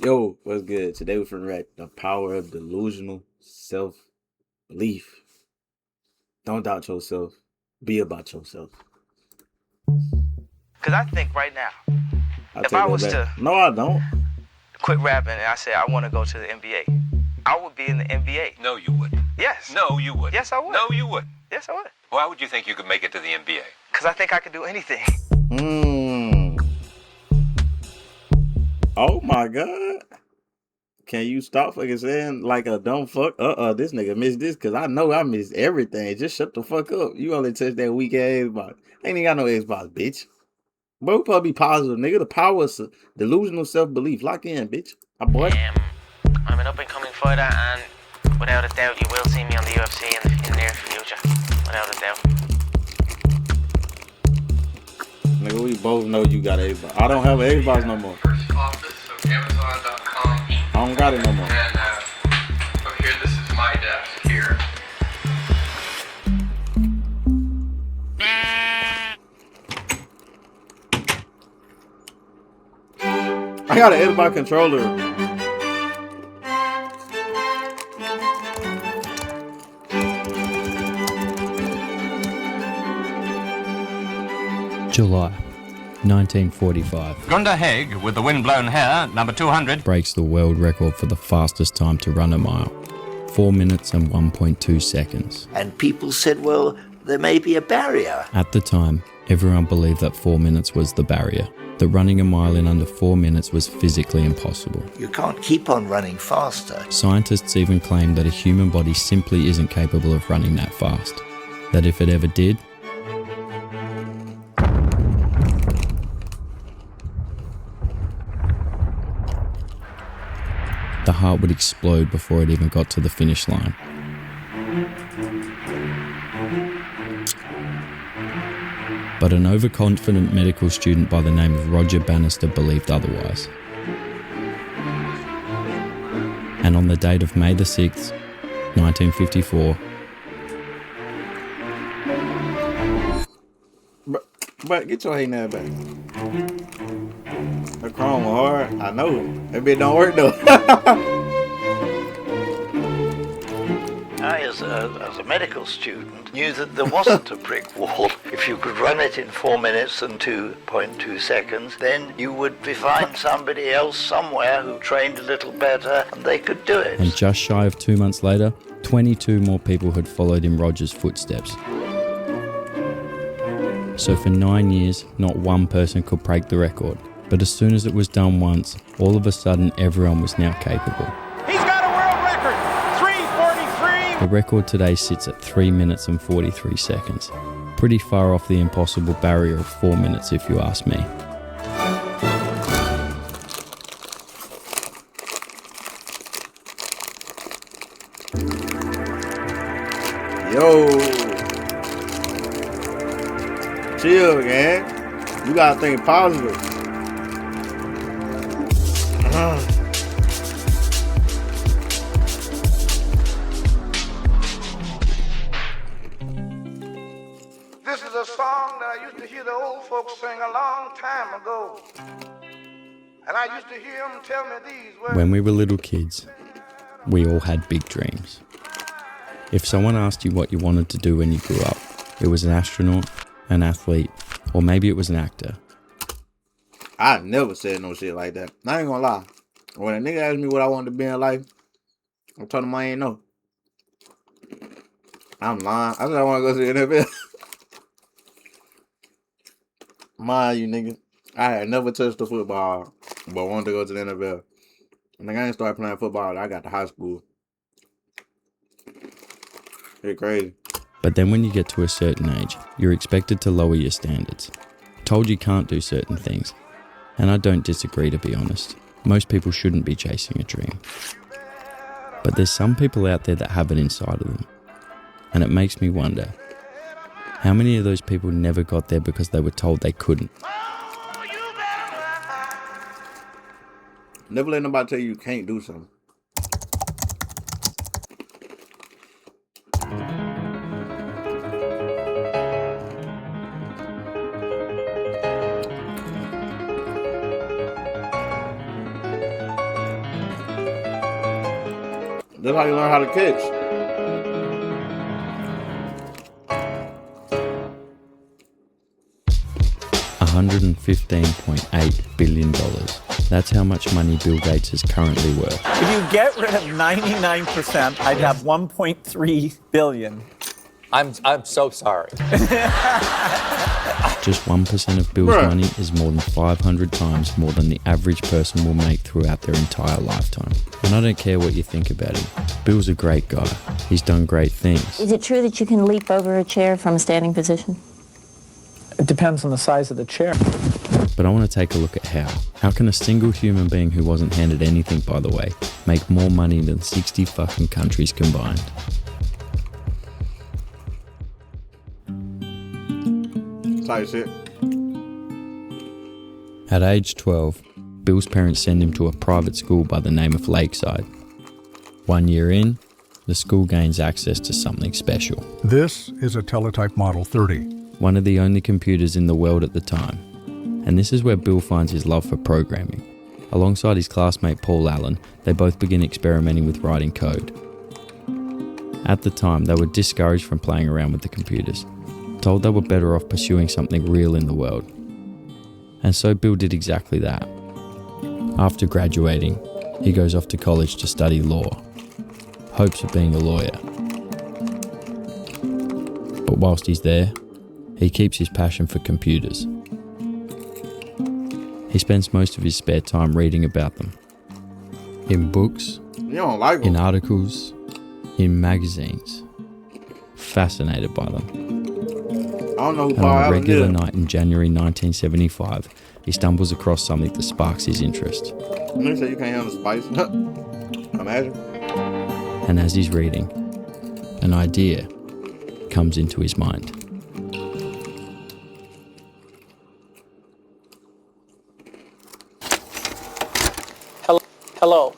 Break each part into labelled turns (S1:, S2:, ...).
S1: Yo, what's good? Today we're finna react the power of delusional self-belief. Don't doubt yourself. Be about yourself.
S2: Because I think right now,
S1: I
S2: if
S1: take
S2: I
S1: that
S2: was
S1: back.
S2: to
S1: No, I don't.
S2: quit rapping and I said I want to go to the NBA, I would be in the NBA.
S3: No, you wouldn't.
S2: Yes.
S3: No, you wouldn't.
S2: Yes, I would.
S3: No, you wouldn't.
S2: Yes, I would.
S3: Why would you think you could make it to the NBA?
S2: Because I think I could do anything.
S1: Oh my God. Can you stop fucking saying like a dumb fuck? This nigga missed this because I know I missed everything. Just shut the fuck up. You only touched that weak ass Xbox. Ain't even got no Xbox, bitch. Bro, we supposed to be positive, nigga. The power of delusional self-belief. Lock in, bitch. My boy.
S4: I'm an up-and-coming fighter, and without a doubt, you will see me on the UFC in the near future. Without a doubt.
S1: Nigga, we both know you got an Xbox. I don't have an Xbox no more.
S5: First office of Amazon.com.
S1: I don't got it no more.
S5: And here, this is my desk here.
S1: I got an Xbox controller.
S6: July 1945
S3: Gunda Haig, with the wind-blown hair, number 200.
S6: breaks the world record for the fastest time to run a mile. 4 minutes and 1.2 seconds.
S7: And people said, well, there may be a barrier.
S6: At the time, everyone believed that 4 minutes was the barrier, that running a mile in under 4 minutes was physically impossible.
S7: You can't keep on running faster.
S6: Scientists even claimed that a human body simply isn't capable of running that fast. That if it ever did, the heart would explode before it even got to the finish line. But an overconfident medical student by the name of Roger Bannister believed otherwise. And on the date of May the 6th, 1954,
S1: But get your hating ass back. The chrome hard. I know. That bit don't work though.
S7: I, as a medical student, knew that there wasn't a brick wall. If you could run it in 4 minutes and 2.2 seconds, then you would find somebody else somewhere who trained a little better and they could do it.
S6: and just shy of 2 months later, 22 more people had followed in Roger's footsteps. So for 9 years, not one person could break the record. But as soon as it was done once, all of a sudden everyone was now capable.
S8: He's got a world record, 3:43.
S6: The record today sits at 3 minutes and 43 seconds. Pretty far off the impossible barrier of 4 minutes if you ask me.
S1: Yo. Chill, gang. You gotta think positive.
S9: This is a song that I used to hear the old folks sing a long time ago. And I used to hear them tell me these words.
S6: When we were little kids, we all had big dreams. If someone asked you what you wanted to do when you grew up, it was an astronaut, an athlete, or maybe it was an actor.
S1: I never said no shit like that. I ain't gonna lie. When a nigga asked me what I wanted to be in life, I told him I ain't know. I'm lying. I said I want to go to the NFL. Mind you, nigga. I had never touched the football, but wanted to go to the NFL. And I didn't start playing football. I got to high school. It's crazy.
S6: But then when you get to a certain age, you're expected to lower your standards. Told you can't do certain things. And I don't disagree, to be honest. Most people shouldn't be chasing a dream. But there's some people out there that have it inside of them. And it makes me wonder, how many of those people never got there because they were told they couldn't?
S1: Never let nobody tell you can't do something. That's how you learn how to catch.
S6: $115.8 billion. That's how much money Bill Gates is currently worth.
S8: If you get rid of 99%, I'd have 1.3 billion.
S10: I'm so sorry.
S6: Just 1% of Bill's money is more than 500 times more than the average person will make throughout their entire lifetime. And I don't care what you think about him. Bill's a great guy. He's done great things.
S11: Is it true that you can leap over a chair from a standing position?
S8: It depends on the size of the chair.
S6: But I want to take a look at how. How can a single human being who wasn't handed anything, by the way, make more money than 60 fucking countries combined?
S1: Type shit.
S6: At age 12, Bill's parents send him to a private school by the name of Lakeside. 1 year in, the school gains access to something special.
S12: This is a Teletype Model 30.
S6: One of the only computers in the world at the time. And this is where Bill finds his love for programming. Alongside his classmate Paul Allen, they both begin experimenting with writing code. At the time, they were discouraged from playing around with the computers, told they were better off pursuing something real in the world. And so Bill did exactly that. After graduating, he goes off to college to study law. Hopes of being a lawyer. But whilst he's there, he keeps his passion for computers. He spends most of his spare time reading about them. In books,
S1: You don't like them.
S6: in articles, in magazines. Fascinated by them.
S1: I don't know who
S6: And
S1: Paul
S6: on a
S1: Allen
S6: regular
S1: is.
S6: night in January 1975, he stumbles across something that sparks his interest.
S1: They say you can't handle spice. Imagine.
S6: And as he's reading, an idea comes into his mind.
S8: Hello.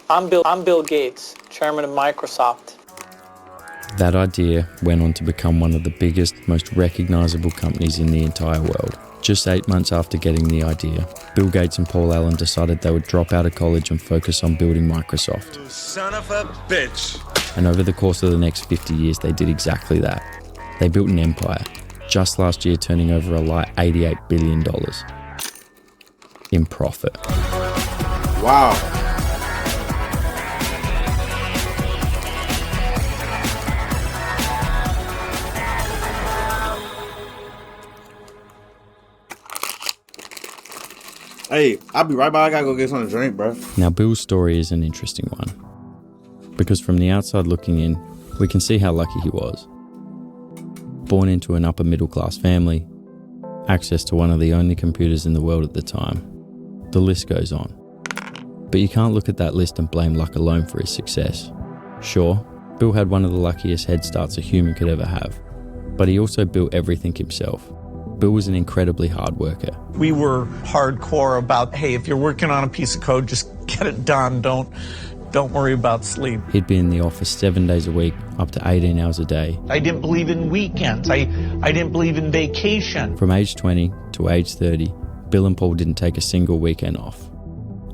S8: I'm Bill Gates, chairman of Microsoft.
S6: That idea went on to become one of the biggest, most recognizable companies in the entire world. Just 8 months after getting the idea, Bill Gates and Paul Allen decided they would drop out of college and focus on building Microsoft.
S13: You son of a bitch.
S6: And over the course of the next 50 years, they did exactly that. They built an empire, just last year turning over a light $88 billion in profit.
S1: Wow. Hey, I'll be right back. I gotta go get something to drink, bro.
S6: Now, Bill's story is an interesting one, because from the outside looking in, we can see how lucky he was. Born into an upper middle class family, access to one of the only computers in the world at the time. The list goes on. But you can't look at that list and blame luck alone for his success. Sure, Bill had one of the luckiest head starts a human could ever have, but he also built everything himself. Bill was an incredibly hard worker.
S14: We were hardcore about, hey, if you're working on a piece of code, just get it done. Don't worry about sleep.
S6: He'd be in the office 7 days a week, up to 18 hours a day.
S14: I didn't believe in weekends. I didn't believe in vacation.
S6: From age 20 to age 30, Bill and Paul didn't take a single weekend off.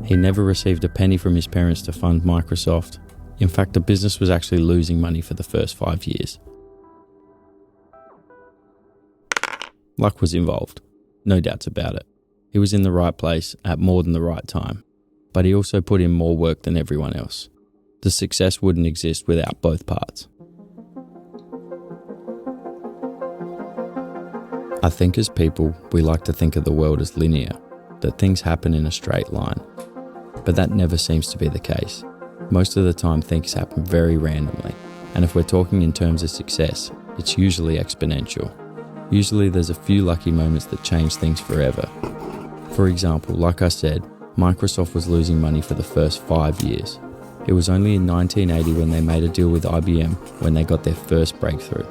S6: He never received a penny from his parents to fund Microsoft. In fact, the business was actually losing money for the first 5 years. Luck was involved, no doubts about it. He was in the right place at more than the right time, but he also put in more work than everyone else. The success wouldn't exist without both parts. I think as people, we like to think of the world as linear, that things happen in a straight line. But that never seems to be the case. Most of the time things happen very randomly, and if we're talking in terms of success, it's usually exponential. Usually there's a few lucky moments that change things forever. For example, like I said, Microsoft was losing money for the first 5 years. It was only in 1980 when they made a deal with IBM when they got their first breakthrough.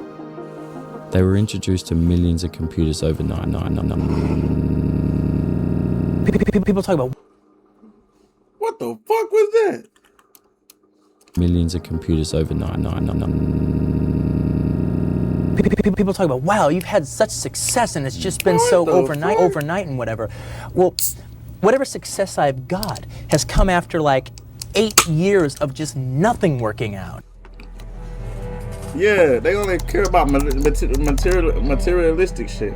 S6: They were introduced to millions of computers overnight.
S8: People talk about...
S1: What the fuck was that?
S6: Millions of computers overnight.
S8: People talk about, wow, you've had such success and it's just been so overnight and whatever. Well, whatever success I've got has come after like
S15: 8 years of just nothing working out.
S1: Yeah, they only care about materialistic shit.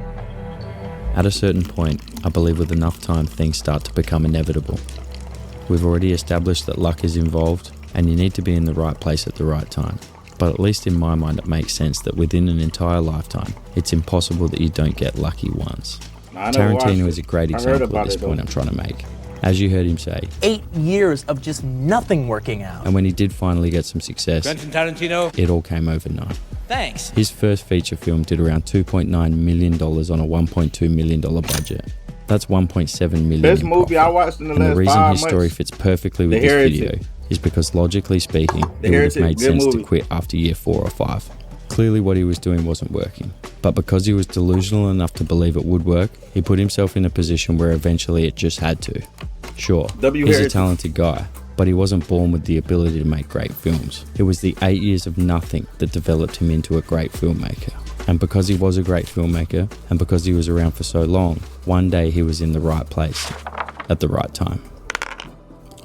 S6: At a certain point, I believe with enough time things start to become inevitable. We've already established that luck is involved, and you need to be in the right place at the right time. But at least in my mind it makes sense that within an entire lifetime, it's impossible that you don't get lucky once. Tarantino is a great example at this point I'm trying to make. As you heard him say,
S15: 8 years of just nothing working out.
S6: and when he did finally get some success,
S13: Quentin Tarantino.
S6: it all came overnight.
S15: Thanks.
S6: His first feature film did around $2.9 million on a $1.2 million budget. That's $1.7 million.
S1: Best movie I watched in the last 5 months.
S6: And the reason his story fits perfectly with this video is because logically speaking, it would have made sense to quit after year 4 or 5. Clearly what he was doing wasn't working, but because he was delusional enough to believe it would work, he put himself in a position where eventually it just had to. Sure, he's a talented guy, but he wasn't born with the ability to make great films. It was the 8 years of nothing that developed him into a great filmmaker. And because he was a great filmmaker, and because he was around for so long, one day he was in the right place, at the right time.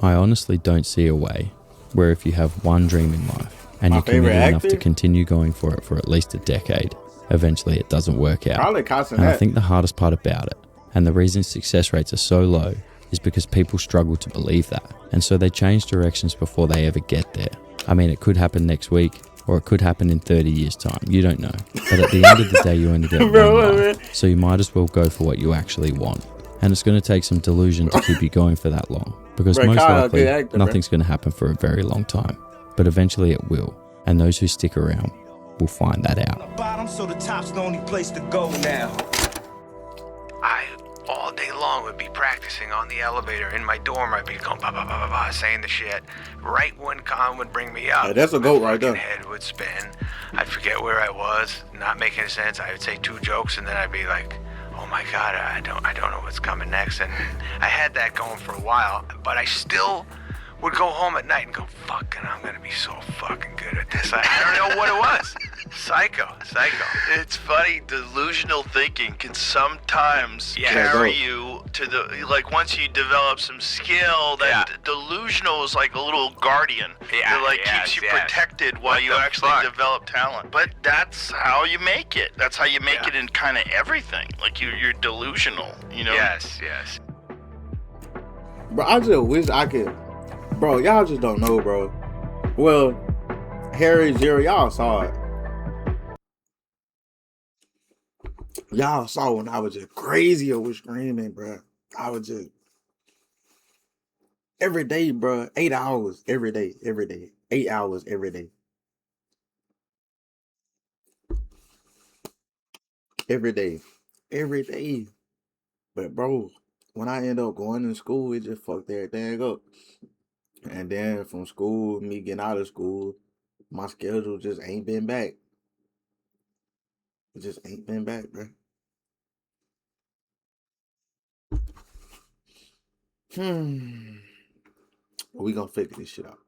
S6: I honestly don't see a way where if you have one dream in life, and you're committed enough to continue going for it for at least a decade, eventually it doesn't work out. And I think the hardest part about it, and the reason success rates are so low, is because people struggle to believe that. And so they change directions before they ever get there. I mean, it could happen next week, or it could happen in 30 years' time. You don't know. But at the end of the day, you only get one life. So you might as well go for what you actually want. And it's going to take some delusion to keep you going for that long. Because most likely, nothing's going to happen for a very long time. But eventually it will. And those who stick around will find that out.
S13: Bottom, so the top's the only place to go now.
S2: I all day long would be practicing on the elevator in my dorm. I'd be going ba ba ba ba ba, saying the shit. Right when Con would bring me up,
S1: that's a goat right there.
S2: My head would spin. I'd forget where I was, not making sense. I would say 2 jokes, and then I'd be like, "Oh my God, I don't know what's coming next." And I had that going for a while, but I still would go home at night and go, "Fucking, I'm gonna be so fucking good at this." I don't know what it was. Psycho.
S16: It's funny, delusional thinking can sometimes carry you to the, like, once you develop some skill, that delusional is like a little guardian. It keeps you protected while you actually develop talent. But that's how you make it. That's how you make it in kind of everything. Like you're delusional, you know?
S2: Yes.
S1: Bro, I just wish I could. Bro, y'all just don't know, bro. Well, Harry, Jerry, y'all saw it. Y'all saw when I was just crazy over screaming, bro. I was just every day, bro. 8 hours every day. 8 hours every day. Every day. But bro, when I end up going to school, it just fucked everything up. And then from school, me getting out of school, my schedule just ain't been back. It just ain't been back, bro. We gonna figure this shit out.